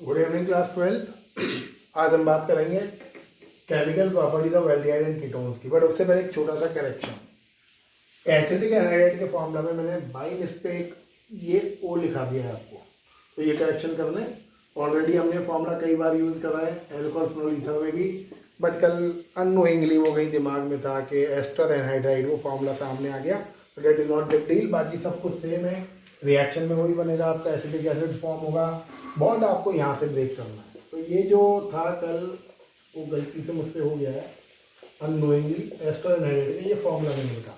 Good evening class 12। आज हम बात करेंगे chemical properties of aldehyde and ketones की, बट उससे पहले एक छोटा सा करेक्शन। एसिडिक एनहाइड्राइड के फॉर्मूला में मैंने बाई मिस्टेक ये ओ लिखा दिया है आपको, तो ये करेक्शन कर लें। ऑलरेडी हमने फॉर्मूला कई बार यूज़ करा है एल्कोहल फिनोल ईथर में भी, बट कल अननोइंगली वो कहीं दिमाग में था कि एस्टर एनहाइड्राइड वो फॉर्मूला सामने आ गया, तो that is not big deal. बाकी सब कुछ सेम है, रिएक्शन में वही बनेगा, आपका एसिडिक एसिड फॉर्म होगा, बॉन्ड आपको यहाँ से ब्रेक करना है। तो ये जो था कल वो गलती से मुझसे हो गया है अननोइंगली। एस्टर एनहाइड्राइड ये फॉर्मूला नहीं लिखा,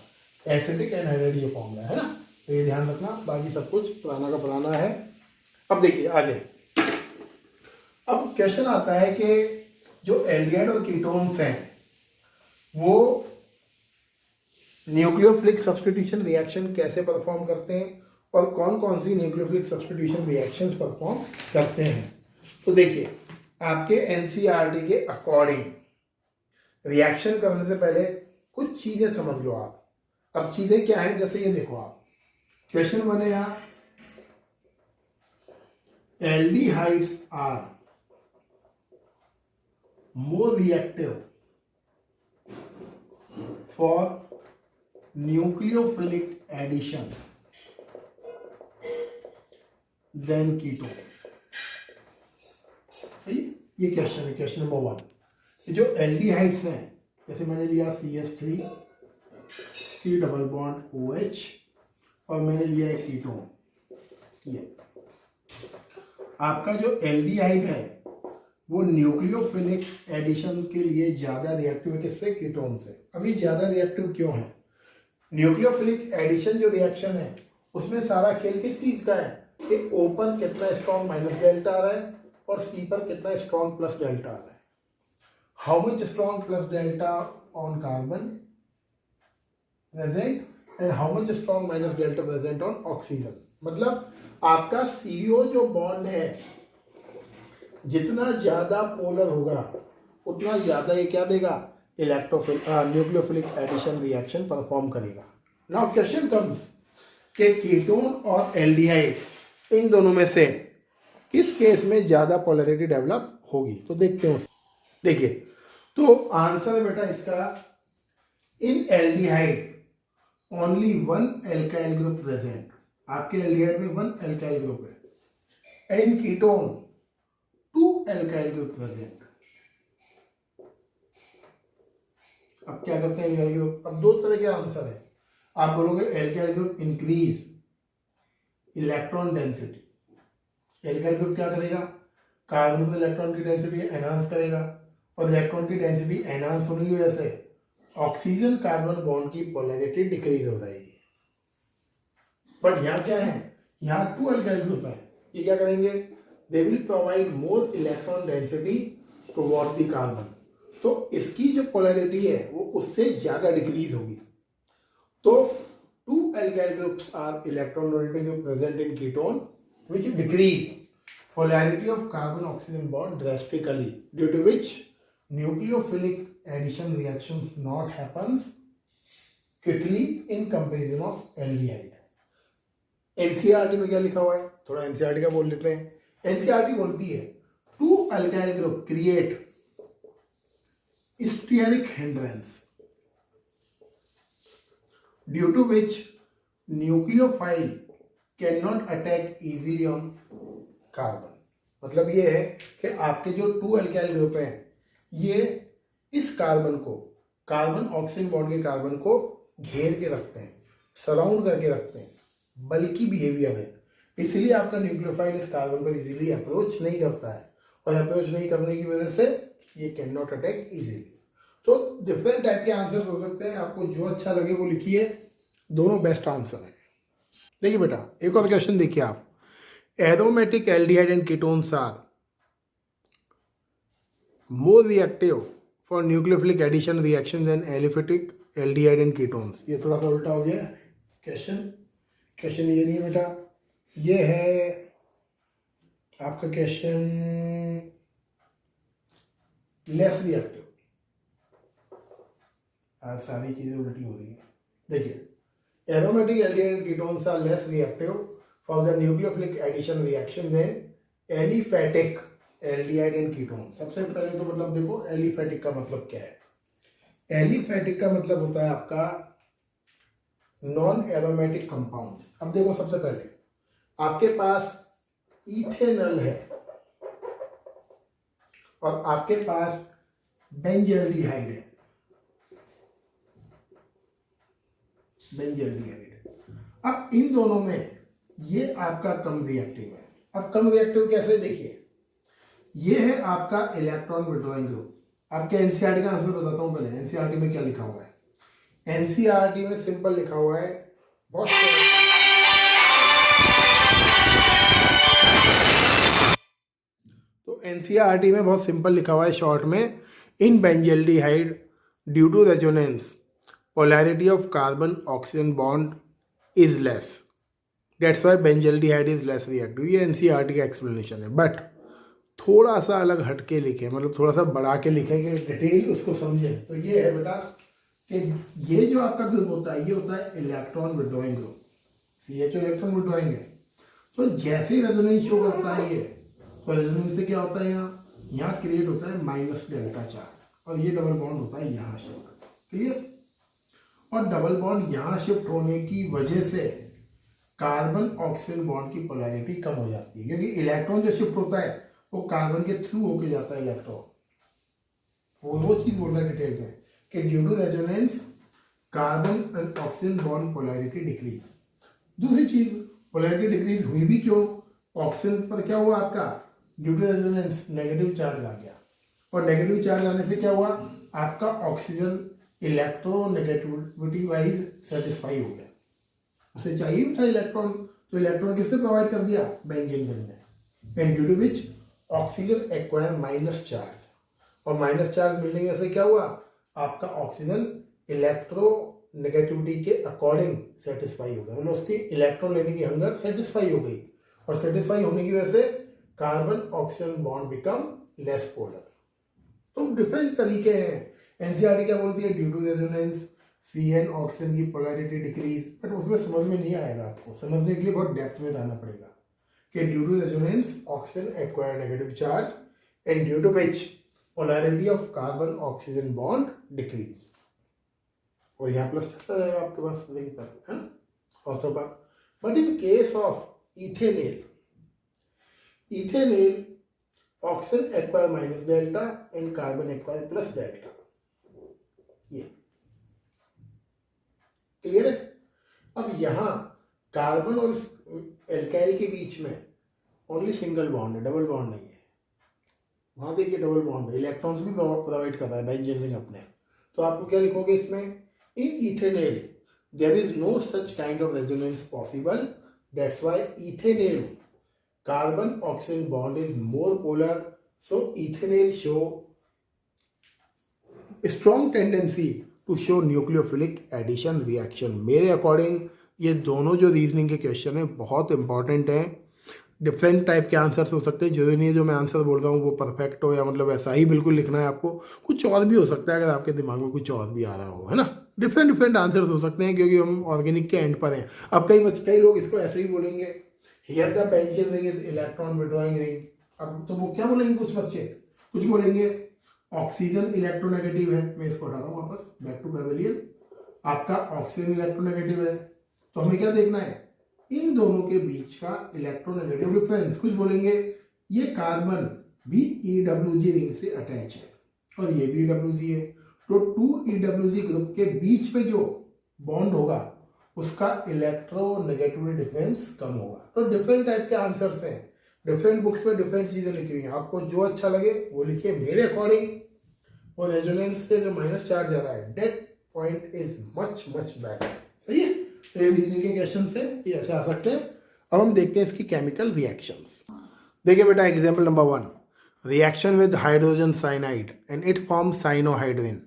एसिडिक एनहाइड्राइड ये फॉर्मूला है ना, तो ये ध्यान रखना। बाकी सब कुछ पुराना का पुराना है। अब देखिए आगे, अब क्वेश्चन आता है कि जो एल्डिहाइड और कीटोन्स हैं वो न्यूक्लियोफिलिक सब्स्टिट्यूशन रिएक्शन कैसे परफॉर्म करते हैं और कौन कौन सी न्यूक्लियोफिलिक सब्स्टिट्यूशन रिएक्शंस परफॉर्म करते हैं। तो देखिए आपके एनसीईआरटी के अकॉर्डिंग रिएक्शन करने से पहले कुछ चीजें समझ लो आप। अब चीजें क्या हैं, जैसे ये देखो आप, क्वेश्चन बने यहाँ aldehydes are more reactive for nucleophilic addition than ketones। सही, ये क्वेश्चन है, क्वेश्चन नंबर 1। जो एल्डिहाइड्स हैं, जैसे मैंने लिया CH3 C double bond OH और मैंने लिया एक कीटोन, ये आपका जो एल्डिहाइड है वो न्यूक्लियोफिलिक एडिशन के लिए ज़्यादा रिएक्टिव है किससे, कीटोन से। अभी ज़्यादा रिएक्टिव क्यों है? न्यूक्लियोफिलिक एडिशन जो रिएक्शन है उसमें सारा खेल किस चीज़ का है कि ओपन कितना स्ट्रॉन्ग माइनस डेल्टा आ रहा है और सी पर कितना स्ट्रॉन्ग प्लस डेल्टा आ रहा है। How much strong plus delta on carbon present and how much strong minus delta present on oxygen. मतलब आपका CO जो बॉन्ड है जितना ज्यादा पोलर होगा उतना ज्यादा ये क्या देगा, न्यूक्लियोफिलिक एडिशन रिएक्शन परफॉर्म करेगा। नाउ क्वेश्चन कम्स कि कीटोन और एल्डिहाइड इन दोनों में से किस केस में ज्यादा पोलैरिटी डेवलप होगी, तो देखते हैं। देखिए तो आंसर है बेटा इसका, in aldehyde only one alkyl group present. आपके एल्डिहाइड में वन एल्काइल ग्रुप है, in ketone 2 alkyl group present. अब क्या करते हैं एल्काइल ग्रुप? अब दो तरह के आंसर है। आप बोलोगे alkyl group increase electron density. Alkyl group क्या करेगा, कार्बन पर इलेक्ट्रॉन की डेंसिटी एनहांस करेगा और इलेक्ट्रॉन की डेंसिटी एनहांस होने की वजह से ऑक्सीजन कार्बन बॉन्ड की पोलैरिटी डिक्रीज हो जाएगी। बट यहाँ क्या है, यहाँ 2 एल्काइल ग्रुप है, ये क्या करेंगे, they will provide more electron density towards the carbon। तो इसकी जो पोलैरिटी है वो उससे ज्यादा डिक्रीज होगी। तो 2 alkyl groups are electron donating group present in ketone which decrease polarity of carbon oxygen bond drastically, due to which nucleophilic addition reactions not happens quickly in comparison of aldehyde। NCERT में क्या लिखा हुआ है, थोड़ा NCERT का बोल लेते हैं। एनसीईआरटी बोलती है 2 alkyl group create steric hindrance due to which nucleophile can not attack easily on carbon. मतलब ये है कि आपके जो 2 अल्काइल ग्रुप हैं ये इस कार्बन को, कार्बन ऑक्सीजन बॉन्ड के कार्बन को घेर के रखते हैं, सराउंड करके रखते हैं, बल्कि बिहेवियर है, इसलिए आपका न्यूक्लियोफाइल इस कार्बन पर इजीली अप्रोच नहीं करता है और अप्रोच नहीं करने की वजह से ये कैन नॉट अटैक इजीली। तो डिफरेंट टाइप के आंसर हो सकते हैं, आपको जो अच्छा लगे वो लिखिए, दोनों बेस्ट आंसर है। देखिए बेटा एक और क्वेश्चन देखिए आप, aromatic aldehyde and ketones are more reactive for nucleophilic addition reaction than aliphatic aldehyde and ketones. ये थोड़ा सा उल्टा हो गया क्वेश्चन, क्वेश्चन ये नहीं है बेटा, ये है आपका क्वेश्चन लेस रिएक्टिव। आज सारी चीजें उल्टी हो रही है। देखिए aromatic aldehyde ketones are less reactive for the nucleophilic addition reaction than aliphatic aldehyde and ketone. सबसे पहले तो मतलब देखो एलिफैटिक का मतलब क्या है। एलिफैटिक का मतलब होता है आपका नॉन एरोमेटिक कंपाउंड्स। अब देखो सबसे पहले आपके पास इथेनॉल है और आपके पास बेंजल्डिहाइड है। बेंजल्डिहाइड, अब इन दोनों में ये आपका कम रिएक्टिव है। अब कम रिएक्टिव कैसे, देखिए ये है आपका इलेक्ट्रॉन विड्रॉइंग ग्रुप। आपके एनसीईआरटी का आंसर बताता हूं पहले। एनसीईआरटी में क्या लिखा हुआ है? एनसीईआरटी में सिंपल लिखा हुआ है, बहुत तो एनसीईआरटी में बहुत सिंपल लिखा हुआ है शॉर्ट में, in benzaldehyde due to resonance polarity of carbon oxygen bond is less, that's why benzaldehyde is less reactive। ये एनसीईआरटी का एक्सप्लेनेशन है, बट थोड़ा सा अलग हटके लिखे, मतलब थोड़ा सा बढ़ा के लिखे कि डिटेल उसको समझें। तो ये है बेटा कि ये जो आपका ग्रुप होता है ये होता है electron withdrawing group. CHO electron withdrawing है। तो जैसे ही रेजोनेंस शो करता है ये, तो रेजोनेंस से क्या होता है, यहाँ क्रिएट होता है माइनस डेल्टा चार्ज और ये डबल बॉन्ड होता है यहाँ शिफ्ट। क्लियर? और डबल बॉन्ड यहाँ शिफ्ट होने की वजह से कार्बन ऑक्सीजन बॉन्ड की पोलैरिटी कम हो जाती है, क्योंकि इलेक्ट्रॉन जो शिफ्ट होता है वो कार्बन के थ्रू होके जाता है इलेक्ट्रॉन। वो चीज बोलता है डिटेल में कि due to resonance carbon and oxygen bond polarity decrease. दूसरी चीज, पोलैरिटी डिक्रीज हुई भी क्यों? ऑक्सीजन पर क्या हुआ आपका, due to resonance negative charge आ गया, और नेगेटिव चार्ज आने से क्या हुआ, आपका ऑक्सीजन इलेक्ट्रोनेगेटिविटी वाइज सेटिस्फाई हो गया। उसे चाहिए था इलेक्ट्रॉन, तो इलेक्ट्रॉन किसने प्रोवाइड कर दिया, बेंजीन ने, and due to which oxygen acquire minus charge, और माइनस चार्ज मिलने की वजह से क्या हुआ, आपका ऑक्सीजन इलेक्ट्रोनेगेटिविटी के अकॉर्डिंग सेटिस्फाई हो गया, मतलब उसकी इलेक्ट्रॉन लेने की हंगर सेटिस्फाई हो गई, और सेटिस्फाई होने की वजह से carbon oxygen bond become less polar. तो डिफरेंट तरीके हैं। एनसीईआरटी क्या बोलती है, due to resonance CN oxygen की पोलैरिटी डिक्रीज, बट उसमें समझ में नहीं आएगा, आपको समझने के लिए बहुत डेप्थ में जाना पड़ेगा कि due to resonance oxygen acquire negative charge and due to which polarity of carbon oxygen bond decrease, और यहाँ प्लस चलता जाएगा आपके पास लिंक पर, है ना, first of all. But in case of ethanal, ethanal oxygen acquire minus delta and carbon acquire plus delta. ये clear है? अब यहां कार्बन और एल्काइल के बीच में ओनली सिंगल बॉन्ड है, डबल बॉन्ड नहीं है। वहां देखिए डबल बॉन्ड है, इलेक्ट्रॉन्स भी प्रोवाइड कर रहा है बेंजीन अपने। तो आपको क्या लिखोगे इसमें, in ethanal there is no such kind of resonance possible, that's why ethanal carbon oxygen bond is more polar, so ethanal show strong tendency to show nucleophilic addition reaction. मेरे अकॉर्डिंग ये दोनों जो रीजनिंग के question है बहुत important हैं। Different type के answers हो सकते हैं, जरूरी नहीं है जो मैं आंसर बोल रहा हूँ वो परफेक्ट हो, या मतलब ऐसा ही बिल्कुल लिखना है आपको, कुछ और भी हो सकता है अगर आपके दिमाग में कुछ और भी आ रहा हो, है ना। डिफरेंट आंसर्स हो सकते हैं क्योंकि हम ऑर्गेनिक के एंड पर हैं। अब कई लोग इसको ऐसे ही बोलेंगे, here the benzene ring is electron withdrawing ring. अब तो वो क्या बोलेंगे कुछ बच्चे, कुछ बोलेंगे ऑक्सीजन इलेक्ट्रोनेगेटिव है, मैं इसको हटाता हूँ वापस, बैक टू पैवेलियन। आपका ऑक्सीजन इलेक्ट्रोनेगेटिव है, तो हमें क्या देखना है, इन दोनों के बीच का इलेक्ट्रोनेगेटिव डिफरेंस। कुछ बोलेंगे ये कार्बन भी EWG रिंग से अटैच है और ये भी EWG है, तो 2 EWG ग्रुप के बीच में जो बॉन्ड होगा उसका इलेक्ट्रोनेगेटिविटी डिफरेंस कम होगा। तो डिफरेंट टाइप के आंसर्स हैं, डिफरेंट बुक्स में डिफरेंट चीजें लिखी हुई हैं, आपको जो अच्छा लगे वो लिखिए। मेरे अकॉर्डिंग वो रेजोनेंस से जो माइनस चार्ज आ रहा है, date point is much better. सही है? तो ये रीजनिंग के क्वेश्चन से ये ऐसे आ सकते हैं। अब हम देखते हैं इसकी केमिकल रिएक्शंस। देखिए बेटा example number 1, reaction with hydrogen cyanide and it form cyanohydrin.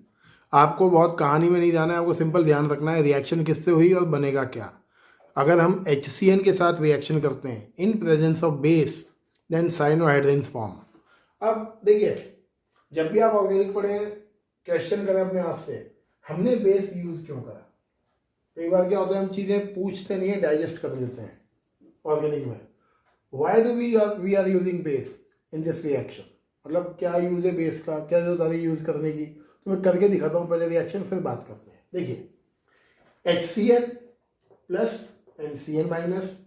आपको बहुत कहानी में नहीं जाना है, आपको सिंपल ध्यान रखना है रिएक्शन किससे हुई और बनेगा क्या। अगर हम HCN के साथ रिएक्शन करते हैं in presence of base, then cyanohydrin form. अब देखिए जब भी आप ऑर्गेनिक पढ़े, क्वेश्चन करें अपने आप से, हमने बेस यूज क्यों करा। कई बार क्या होता है, हम चीजें पूछते नहीं है, डाइजेस्ट कर लेते हैं ऑर्गेनिक में। Why do we are using base, in this reaction. मतलब क्या यूज है बेस का, क्या जरूरत है यूज करने की, तो मैं करके दिखाता हूँ पहले रिएक्शन, फिर बात करते हैं। देखिए HCl plus NCl minus,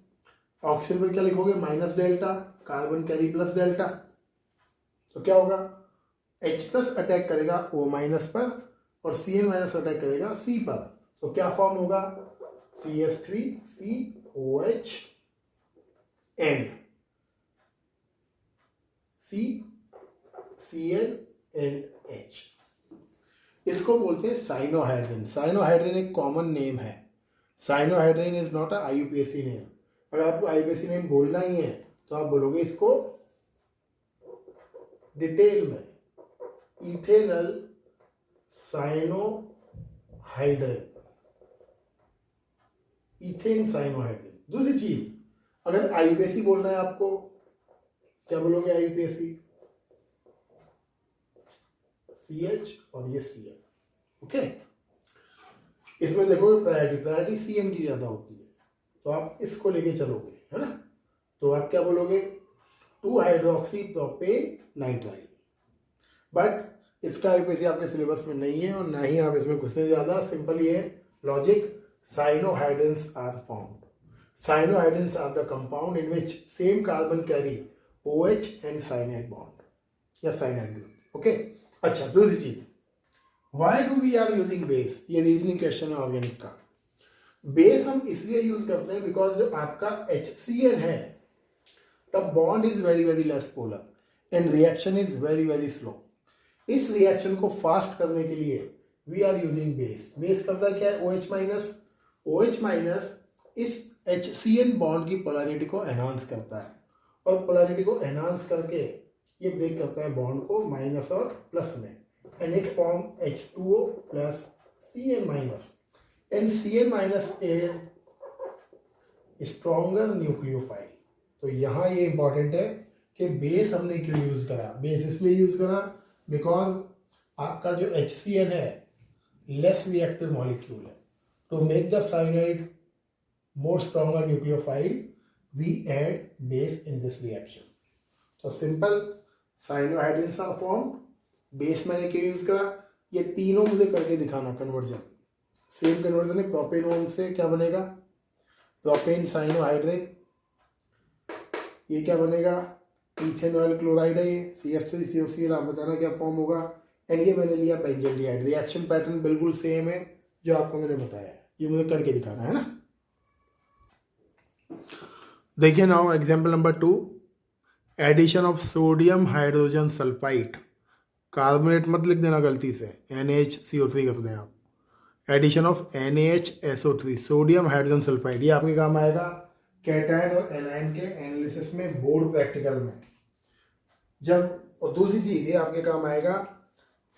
oxygen पर क्या लिखोगे minus delta, carbon carry plus delta, तो क्या होगा H प्लस अटैक करेगा O माइनस पर और Cl माइनस अटैक करेगा C पर, तो क्या फॉर्म होगा CH3COH and CCl and H। इसको बोलते हैं साइनोहाइड्रिन। साइनोहाइड्रिन एक कॉमन नेम है। Cyanohydrin is not a IUPAC name. अगर आपको IUPAC नेम बोलना ही है तो आप बोलोगे इसको डिटेल में इथेनल साइनोहाइड्रिन, इथेन साइनोहाइड्रिन। दूसरी चीज, अगर IUPAC बोलना है आपको, क्या बोलोगे IUPAC, CH और ये Cl। ओके, इसमें देखो प्रायोरिटी CN की ज्यादा होती है, तो आप इसको लेके चलोगे, है ना। तो आप क्या बोलोगे 2 हाइड्रोक्सी प्रोपेन नाइट्राइल। बट इसका IUPAC आपके सिलेबस में नहीं है और ना ही आप इसमें घुसने ज्यादा। सिंपल ये logic, cyanohydrins are formed. Cyanohydrins are the compound in which same carbon carry OH and cyanide bond या cyanide group. Okay? अच्छा, दूसरी चीज, why do we are using base? ये रीजनिंग क्वेश्चन है ऑर्गेनिक का। बेस हम इसलिए यूज करते हैं बिकॉज जो आपका HCl है the bond is very very less polar and reaction is very very slow. इस रिएक्शन को फास्ट करने के लिए we are using base. Base करता क्या है OH माइनस। OH माइनस इस HCl बॉन्ड की पोलैरिटी को एनहांस करता है और पोलैरिटी को एनहांस करके ये ब्रेक करता है बॉन्ड को माइनस और प्लस में, and it form H2O plus Cl minus, and Cl minus is stronger nucleophile. तो यहाँ ये इंपॉर्टेंट है कि बेस हमने क्यों यूज करा। बेस इसलिए यूज करा बिकॉज आपका जो HCl है लेस रिएक्टिव मॉलिक्यूल है। To make the cyanide more stronger nucleophile, we add base in this reaction. तो सिंपल साइनोहाइड्रिन्स आर फॉर्म्ड। बेस मैंने क्यों यूज करा, ये तीनों मुझे करके दिखाना कन्वर्जन। सेम कन्वर्जन है, प्रोपेन ओन से क्या बनेगा प्रोपेन साइनोहाइड्रिन, ये क्या बनेगा इथेनॉल क्लोराइड है, ये CH3COCl। आप बताना क्या फॉर्म होगा, एंड ये मैंने लिया बेंजल्डिहाइड। रिएक्शन पैटर्न बिल्कुल सेम है जो आपको मैंने बताया, ये मुझे करके दिखाना है ना। देखिए now example number 2, addition of sodium hydrogen sulphide. Carbonate मत लिख देना गलती से, NaHCO3 कर दें आप। Addition of NaHSO3 sodium hydrogen sulphide, ये आपके काम आएगा कैटायन और एनायन के एनालिसिस में, बोर्ड प्रैक्टिकल में जब। और दूसरी चीज ये आपके काम आएगा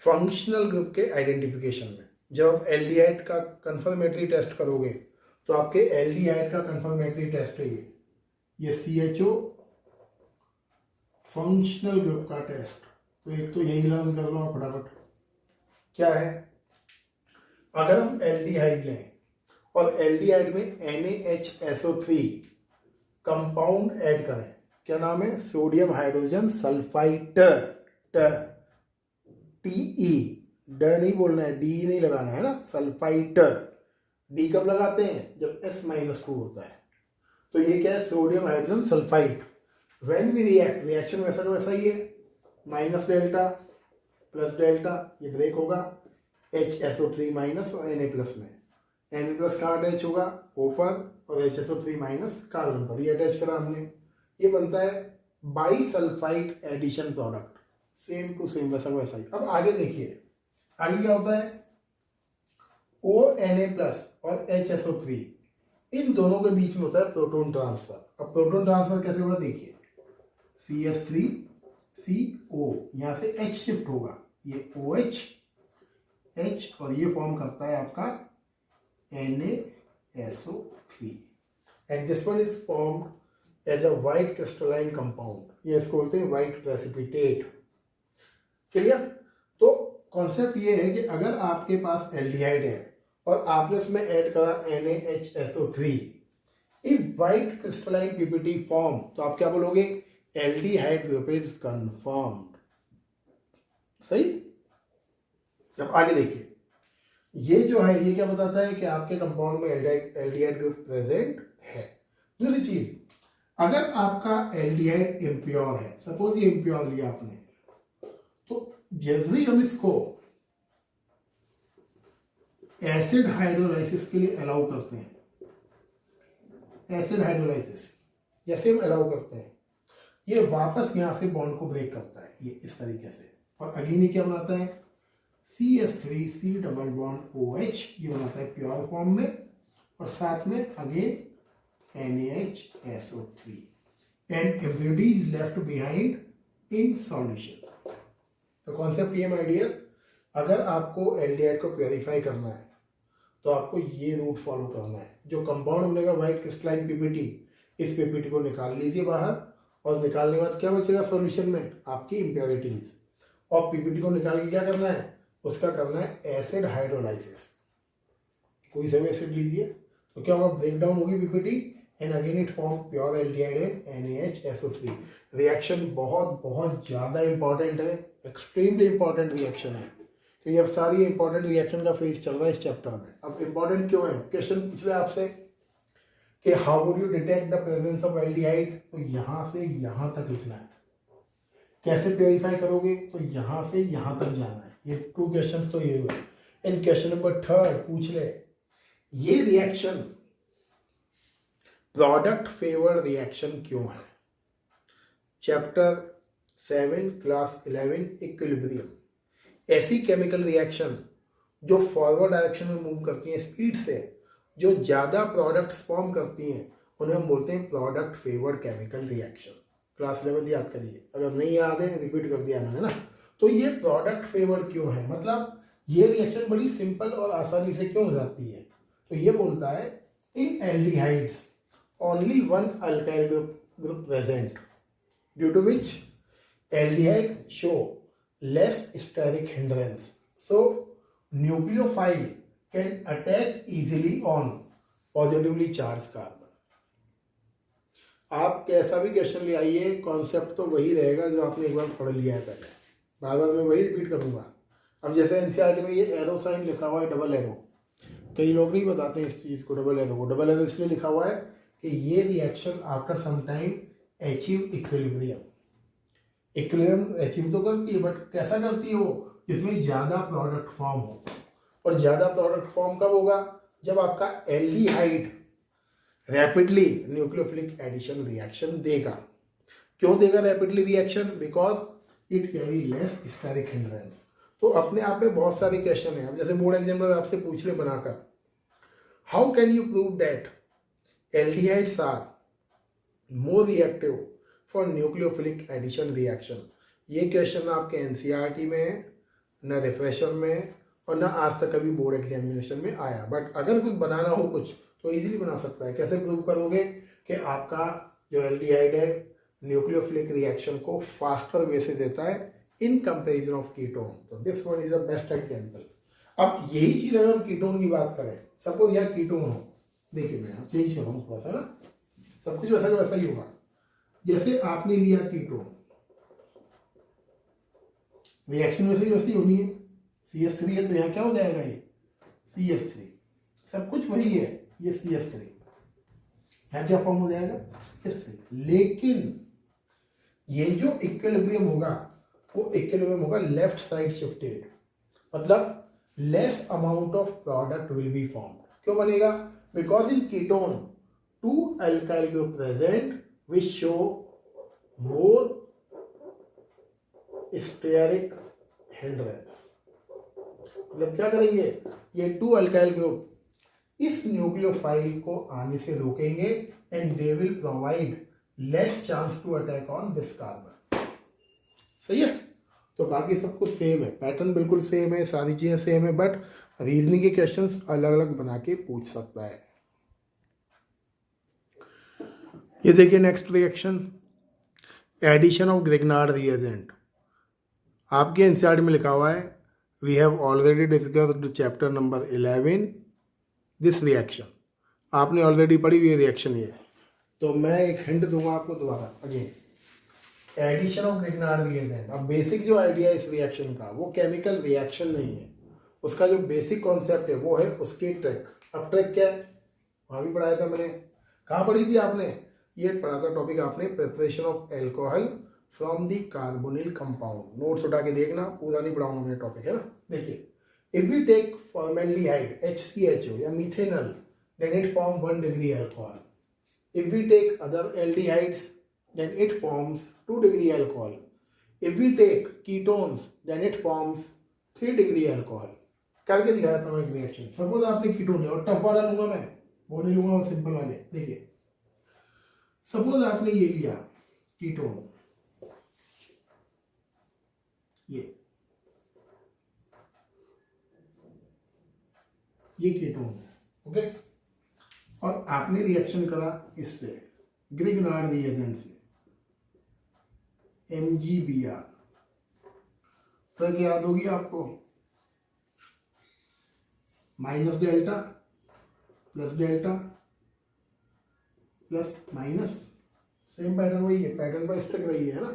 फंक्शनल ग्रुप के आइडेंटिफिकेशन में। जब आप एल्डिहाइड का कंफर्मेटरी टेस्ट करोगे तो आपके एल्डिहाइड का कंफर्मेटरी टेस्ट है ये CHO फंक्शनल ग्रुप का टेस्ट। तो एक तो यही लर्न कर लो आप फटाफट, क्या है, अगर हम एल्डिहाइड लें और एल्डिहाइड में NaHSO3 कंपाउंड ऐड करें, क्या नाम है सोडियम हाइड्रोजन सल्फाइड, TE, ड नहीं बोलना है, डी नहीं लगाना है ना, सल्फाइड। डी कब लगाते हैं जब S-2 होता है। तो ये क्या है sodium hydrogen sulphide. When we react, reaction वैसा का वैसा ही है, माइनस डेल्टा प्लस डेल्टा, ये ब्रेक होगा HSO3 माइनस और Na प्लस में। Na प्लस का अटैच होगा O पर और HSO3 माइनस कार्बन पर, ये अटैच करा हमने, ये बनता है bisulphide addition product, same to same वैसा का वैसा ही। अब आगे देखिए आगे क्या होता है, ONA प्लस और HSO3 इन दोनों के बीच में होता है प्रोटॉन ट्रांसफर। अब प्रोटॉन ट्रांसफर कैसे होगा देखिए, CH3CO यहाँ से H शिफ्ट होगा, ये OH H और ये फॉर्म करता है आपका NaSO3 and this one is formed as a white crystalline compound. ये इसको बोलते हैं वाइट प्रेसिपिटेट। क्लियर। तो कॉन्सेप्ट ये है कि अगर आपके पास एल्डिहाइड है और आपने उसमें ऐड करा NaHSO3 if white crystalline PPT form, तो आप क्या बोलोगे एल्डिहाइड ग्रुप इज कन्फर्म्ड। सही। अब आगे देखिए, ये जो है ये क्या बताता है कि आपके कंपाउंड में एल्डिहाइड ग्रुप प्रेजेंट है। दूसरी चीज, अगर आपका एल्डिहाइड इम्प्योर है, सपोज ये इम्प्योर लिया आपने, तो जैसे ही हम इसको एसिड हाइड्रोलाइसिस के लिए अलाउ करते हैं, एसिड हाइड्रोलाइसिस जैसे हम अलाउ करते हैं, ये वापस यहां से बॉन्ड को ब्रेक करता है, ये इस तरीके से, और अगेन ये क्या बनाता है, CH3C डबल बॉन्ड OH, ये बनाता है प्योर फॉर्म में, और साथ में again NaHSO3 and impurity is left behind in solution. तो कॉन्सेप्ट ये माय डियर, अगर आपको एल्डिहाइड को प्योरीफाई करना है तो आपको ये रूट फॉलो करना है। जो कंपाउंड बनेगा व्हाइट क्रिस्टलाइन PPT, इस PPT को निकाल लीजिए बाहर, और निकालने के बाद क्या बचेगा सॉल्यूशन में, आपकी इम्प्योरिटीज, और PPT को निकाल के क्या करना है, उसका करना है एसिड हाइड्रोलाइसिस। कोई सा भी एसिड लीजिए तो क्या होगा, ब्रेकडाउन होगी PPT and again it form pure aldehyde and NaHSO3। Reaction बहुत बहुत ज़्यादा इंपॉर्टेंट है, एक्सट्रीमली इंपॉर्टेंट रिएक्शन है, क्योंकि अब सारी इंपॉर्टेंट रिएक्शन का फेज चल रहा है इस चैप्टर में। अब इंपॉर्टेंट क्यों है, क्वेश्चन पूछ रहे आपसे कि how would you detect the presence of aldehyde, तो यहाँ से यहाँ तक लिखना है। कैसे प्योरीफाई करोगे, तो यहाँ से यहाँ तक जाना है। ये 2 क्वेश्चंस तो ये हुए। इन क्वेश्चन नंबर 3 पूछ ले, ये रिएक्शन प्रोडक्ट फेवर रिएक्शन क्यों है। चैप्टर 7 क्लास 11 इक्विलिब्रियम, ऐसी केमिकल रिएक्शन जो फॉरवर्ड डायरेक्शन में मूव करती हैं स्पीड से, जो ज़्यादा प्रोडक्ट्स फॉर्म करती हैं, उन्हें हम बोलते हैं product favoured chemical reaction. Class 11 याद करिए, अगर नहीं याद है रिपीट कर दिया मैंने ना। तो ये प्रोडक्ट फेवर्ड क्यों है, मतलब ये रिएक्शन बड़ी सिंपल और आसानी से क्यों हो जाती है। तो ये बोलता है in aldehydes only one alkyl group present, due to which aldehyde show less steric hindrance, so nucleophile can attack easily on positively charged carbon। आप कैसा भी क्वेश्चन ले आइए, कॉन्सेप्ट तो वही रहेगा जो आपने एक बार पढ़ लिया है पहले, बार बार मैं वही रिपीट करूंगा। अब जैसे NCERT में ये एरो साइन लिखा हुआ है, डबल एरो, कई लोग नहीं बताते हैं इस चीज़ को, डबल एरो को। डबल एरो इसलिए लिखा हुआ है कि ये reaction after some time achieve equilibrium. Equilibrium achieve तो करती है, बट कैसा करती है वो, जिसमें ज़्यादा प्रोडक्ट फॉर्म हो। और ज़्यादा प्रोडक्ट फॉर्म कब होगा, जब आपका aldehyde rapidly nucleophilic addition reaction देगा। क्यों देगा rapidly reaction, because it carry less steric hindrance. तो अपने आप में बहुत सारे क्वेश्चन हैं। अब जैसे बोर्ड एग्जामिनर आपसे पूछ ले बनाकर, how can you prove that aldehydes are more reactive for nucleophilic addition reaction. ये क्वेश्चन आपके NCERT में है, न रिफ्रेशर में, और न आज तक कभी बोर्ड एग्जामिनेशन में आया। बट अगर कुछ बनाना हो कुछ तो इजीली बना सकता है। कैसे प्रूव करोगे कि आपका जो एल्डिहाइड है न्यूक्लियोफिलिक रिएक्शन को फास्टर वे से देता है इन कंपेरिजन ऑफ कीटोन। तो this one is the best example. अब यही चीज़ अगर हम कीटोन की बात करें, सपोज यहाँ कीटोन हो, देखिए मैं चेंज कर रहा हूँ थोड़ा सा ना, सब कुछ वैसा का वैसा ही होगा। जैसे आपने लिया कीटोन, रिएक्शन वैसे ही वैसी होनी है, CH3 है तो यहाँ क्या हो जाएगा, ये CH3, सब कुछ वही है, ये CH3, यहाँ क्या फॉर्म हो जाएगा CH3। लेकिन ये जो इक्विलिब्रियम होगा वो इक्विलिब्रियम होगा लेफ्ट साइड शिफ्टेड, मतलब less amount of product will be formed. क्यों बनेगा, because in ketone 2 alkyl group present which show more steric hindrance। मतलब क्या करेंगे, ये 2 अल्काइल ग्रुप इस न्यूक्लियोफाइल को आने से रोकेंगे and they will provide less chance to attack on this carbon. सही है। तो बाकी सब कुछ सेम है, पैटर्न बिल्कुल सेम है, सारी चीजें सेम है, बट रीजनिंग के क्वेश्चंस अलग अलग बना के पूछ सकता है। ये देखिए next reaction, addition of Grignard reagent. आपके NCERT में लिखा हुआ है we have already discussed chapter number 11 this reaction. आपने ऑलरेडी पढ़ी हुई रिएक्शन ये, तो मैं एक हिंट दूंगा आपको दोबारा again. Addition of Grignard reagent. अब बेसिक जो आइडिया है इस रिएक्शन का वो केमिकल रिएक्शन नहीं है, उसका जो बेसिक कॉन्सेप्ट है वो है उसकी ट्रिक। अब ट्रिक क्या है वहाँ भी पढ़ाया था मैंने, कहाँ पढ़ी थी आपने, ये पढ़ा था टॉपिक आपने preparation of alcohol from the carbonyl compound. Notes उठा के देखना, पूरा नहीं पढ़ाऊंगा मैं टॉपिक, है ना। देखिए, if we take formaldehyde HCHO या methanol then it form 1 degree alcohol. If we take other aldehydes, then it forms 2 degree alcohol. If we take ketones, then it forms 3 degree alcohol. करके दिखाया था मैं एक reaction. Suppose आपने ketone लिया, और tough वाला लूंगा मैं, वो नहीं लूंगा, वो सिंपल वाले। देखिए, सपोज आपने ये लिया कीटोन, ये कीटोन है, ओके। और आपने रिएक्शन करा इससे ग्रिग्नार्ड रिएजेंट से, MgBr। ट्रिक याद होगी आपको, minus delta plus delta plus minus, same pattern वही है, पैटर्न पर स्टिक रही है ना।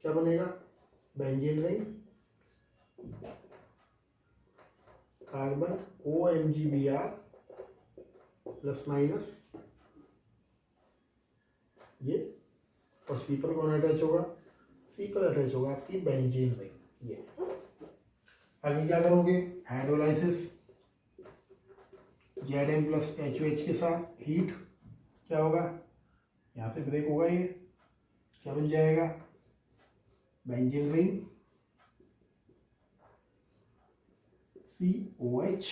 क्या बनेगा, benzene ring, carbon OMgBr plus minus ये, और सी पर कौन अटैच होगा, सी पर अटैच होगा आपकी बेंजीन रिंग। ये आगे क्या करोगे, हाइड्रोलाइसिस, Zn प्लस HOH के साथ हीट, क्या होगा, यहाँ से ब्रेक होगा, ये क्या बन जाएगा, बेंजीन रिंग COH,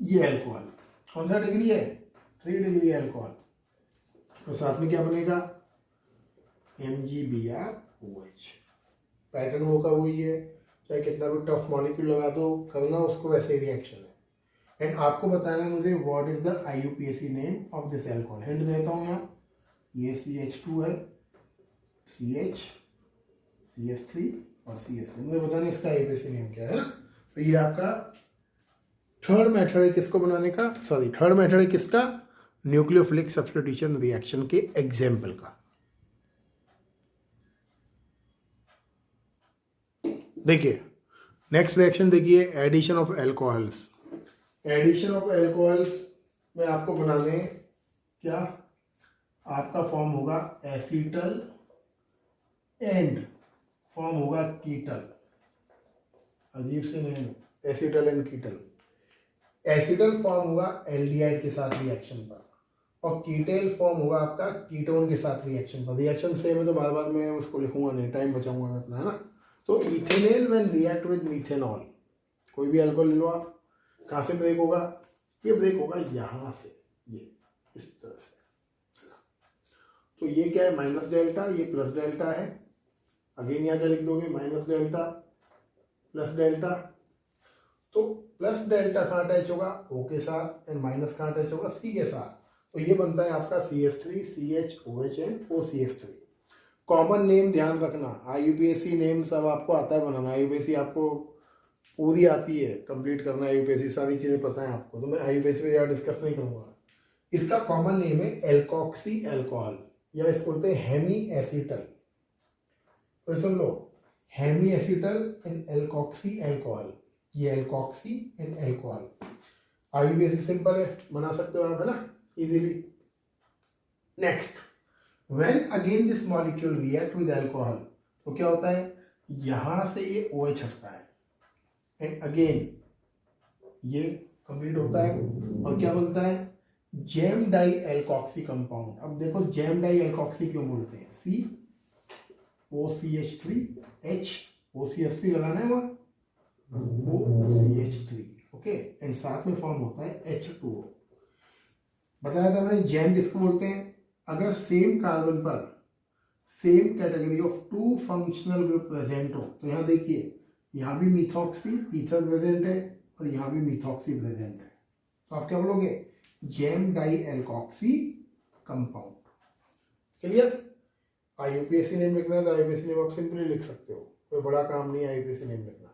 ये अल्कोहल कौन सा डिग्री है, 3 डिग्री अल्कोहल। तो साथ में क्या बनेगा, MgBrOH। पैटर्न वो का वही है, चाहे कितना भी टफ मॉलिक्यूल लगा दो, करना उसको वैसे ही रिएक्शन है। एंड आपको बताना है मुझे what is the IUPAC name of this alcohol. Hint देता हूँ यहाँ, ये CH2 है, CH, CH3 और CH3। मुझे बताना है इसका IUPAC नेम क्या है ना। तो ये आपका थर्ड मेथड है किसको बनाने का, सॉरी थर्ड मेथड है किसका, न्यूक्लियोफिलिक सब्स्टिट्यूशन रिएक्शन के एग्जाम्पल का। देखिए नेक्स्ट रिएक्शन देखिए, addition of alcohols. Addition of alcohols में आपको बनाने क्या, आपका फॉर्म होगा एसीटल एंड फॉर्म होगा कीटल। अजीब से नेम, एसीटल एंड कीटल। एसिडल फॉर्म होगा एल्डिहाइड के साथ रिएक्शन पर, और कीटेल फॉर्म होगा आपका कीटोन के साथ रिएक्शन पर। रिएक्शन सेम है तो बार बार मैं उसको लिखूंगा नहीं, टाइम बचाऊंगा मैं अपना, है ना। तो ethanol when react with methanol, कोई भी अल्कोहल ले लो आप, कहाँ से ब्रेक होगा, ये ब्रेक होगा यहाँ से, ये इस तरह से। तो ये क्या है, माइनस डेल्टा, ये प्लस डेल्टा है। अगेन यहाँ क्या लिख दोगे, माइनस डेल्टा प्लस डेल्टा। तो प्लस डेल्टा कहाँ अटैच होगा, O के साथ, एंड माइनस कहाँ अटैच होगा, C के साथ। तो ये बनता है आपका CH3 CHOH and OCH3। Common name ध्यान रखना, IUPAC नेम सब आपको आता है बनाना, IUPAC आपको पूरी आती है, कंप्लीट करना IUPAC, सारी चीज़ें पता है आपको, तो मैं IUPAC पे ज़्यादा डिस्कस नहीं करूँगा। इसका कॉमन नेम है एल्कोक्सी अल्कोहल, या इसको बोलते हैं हेमी एसीटल। फिर सुन लो, hemiacetal and alkoxy alcohol, ये alkoxy and alcohol. IUPAC simple है, बना सकते हो आप, है ना, easily. Next, when again this molecule react with alcohol, तो क्या होता है, यहां से ये OH हटता है, एंड अगेन ये कंप्लीट होता है, और क्या बनता है, जैम डाई एल्कोक्सी कंपाउंड। अब देखो जैम डाई एल्कोक्सी क्यों बोलते हैं, COCH3H, OCH3 लगाना है वहाँ, OCH3, ओके, एंड साथ में फॉर्म होता है H2O। बताया था मैंने जैम किसको बोलते हैं, अगर सेम कार्बन पर same category of 2 functional group present हो। तो यहाँ देखिए, यहाँ भी मिथॉक्सी ईथर प्रेजेंट है, और यहाँ भी मिथॉक्सी प्रेजेंट है, तो आप क्या बोलोगे, gem dialkoxy compound. Clear. IUPAC name लिखना है तो IUPAC नेम आप सिंपली लिख सकते हो, कोई बड़ा काम नहीं है IUPAC नेम लिखना।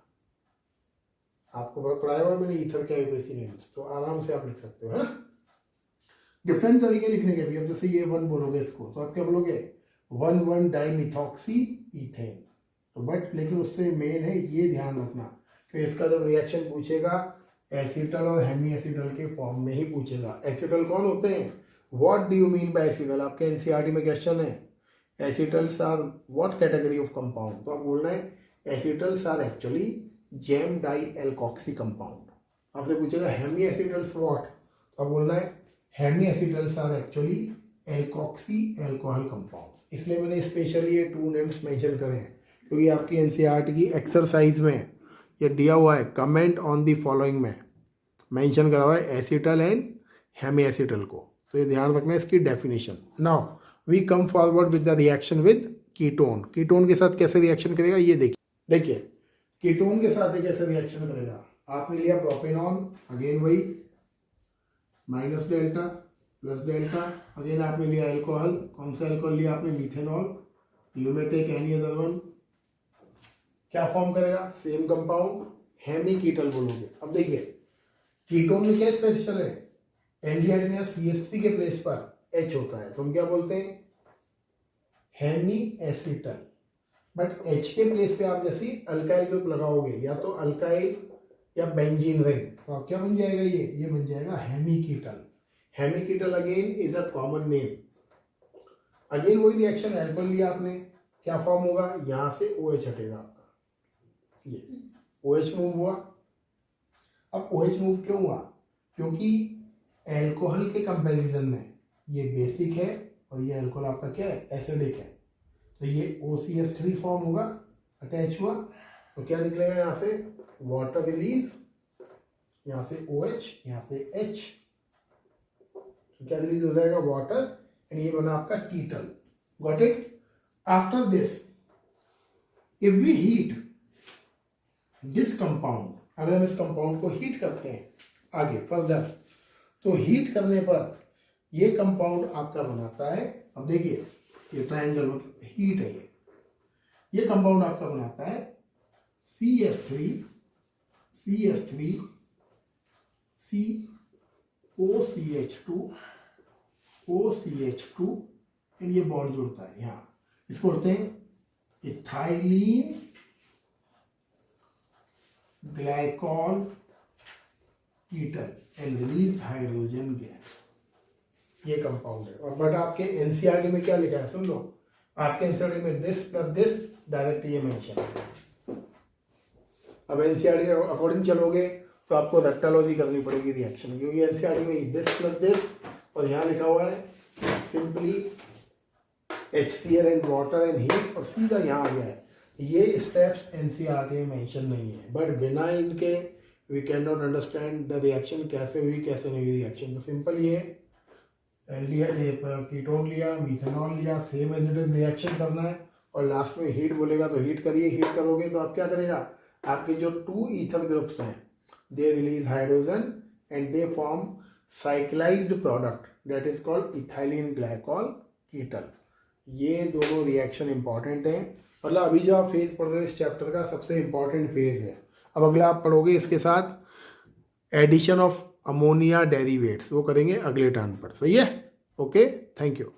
आपको पढ़ाया हुआ मैंने ईथर के यूपीएससी नेम्स, तो आराम से आप लिख सकते हो, है ना। डिफरेंट तरीके लिखने के भी, अब जैसे ये 1 बोलोगे इसको तो आप क्या बोलोगे 1,1 डाइमिथॉक्सी ईथेन। तो बट लेकिन उससे मेन है ये ध्यान रखना कि इसका जब रिएक्शन पूछेगा एसिटल और हेमी एसिटल के फॉर्म में ही पूछेगा। एसिटल कौन होते हैं, what do you mean by acetal, आपके एनसीईआरटी में क्वेश्चन है acetals are what category of compound, तो आप बोलना है acetals are actually gem dialkoxy compound. आपसे पूछेगा हेमी एसिटल्स व्हाट, तो आप बोलना है hemiacetals are actually alkoxy alcohol compounds. इसलिए मैंने स्पेशली ये 2 नेम्स मेंशन करे हैं क्योंकि आपकी एनसीईआरटी की एक्सरसाइज में ये दिया हुआ है, कमेंट ऑन दी फॉलोइंग में मेंशन करा हुआ है एसिटल एंड हेमी एसिटल को, तो ये ध्यान रखना है इसकी definition. Now we come forward with the reaction with ketone. Ketone के साथ कैसे रिएक्शन करेगा ये देखिए कीटोन के साथ ये कैसे रिएक्शन करेगा। आपने लिया प्रोपेनॉन, अगेन वही minus delta plus delta, again आपने लिया एल्कोहल, कौन सा एल्कोहल लिया आपने methanol, you may take any other one, क्या फॉर्म करेगा सेम कंपाउंड हेमी कीटल बोलोगे। अब देखिए कीटोन में क्या स्पेशल है, एल्डिहाइड में CH3 के प्लेस पर H होता है तो हम क्या बोलते हैं हेमी एसिटल। बट H के प्लेस पे आप जैसे अल्काइल ग्रुप लगाओगे या तो अल्काइल या बेंजीन रिंग, तो आप क्या बन जाएगा ये बन जाएगा hemiketal. Hemiketal again is a common name. Again वही रिएक्शन एल्कोहल लिया आपने, क्या फॉर्म होगा यहाँ से OH हटेगा आपका, ये OH मूव हुआ। अब OH मूव क्यों हुआ, क्योंकि एल्कोहल के कंपैरिजन में ये बेसिक है और ये एल्कोहल आपका क्या है एसिडिक है, तो ये OCH3 फॉर्म होगा, अटैच हुआ तो क्या निकलेगा यहाँ से वाटर रिलीज, यहाँ से OH यहाँ से H, तो क्या रिलीज हो जाएगा वाटर एंड ये बना आपका ketal. Got it. After this if we heat this compound, अगर हम इस कंपाउंड को हीट करते हैं आगे फर्दर, तो हीट करने पर ये कंपाउंड आपका बनाता है, अब देखिए ये ट्रायंगल मतलब हीट है, ये कंपाउंड आपका बनाता है CH3 OCH2 एंड ये बॉन्ड जुड़ता है यहाँ, इसको बोलते हैं ethylene glycol कीटल and release hydrogen gas, ये कंपाउंड है। और बट आपके एनसीईआरटी में क्या लिखा है सुन लो, आपके एनसीईआरटी में दिस प्लस दिस डायरेक्ट ये मेंशन है। अब एनसीईआरटी के अकॉर्डिंग चलोगे तो आपको रट्टालॉजी करनी पड़ेगी रिएक्शन, क्योंकि एनसीईआरटी में दिस प्लस दिस और यहाँ लिखा हुआ है simply HCl and water and heat और सीधा यहाँ आ गया है। ये स्टेप्स एनसीईआरटी में मेंशन नहीं है, बट बिना इनके we can not understand the reaction, कैसे हुई कैसे नहीं हुई रिएक्शन। तो सिंपल ये कीटोन लिया, मिथेनॉल लिया, same as it is reaction करना है और लास्ट में हीट बोलेगा तो हीट करिए। हीट करोगे तो आप क्या करेगा, आपके जो 2 ईथर ग्रुप्स हैं they release hydrogen and they form cyclised product that is called ethylene glycol ketal. ये दोनों रिएक्शन इंपॉर्टेंट हैं, मतलब अभी जो आप फेज पढ़ रहे हो इस चैप्टर का सबसे इंपॉर्टेंट फेज है। अब अगला आप पढ़ोगे इसके साथ एडिशन ऑफ अमोनिया डेरिवेट्स, वो करेंगे अगले टर्न पर, सही है। Okay, thank you.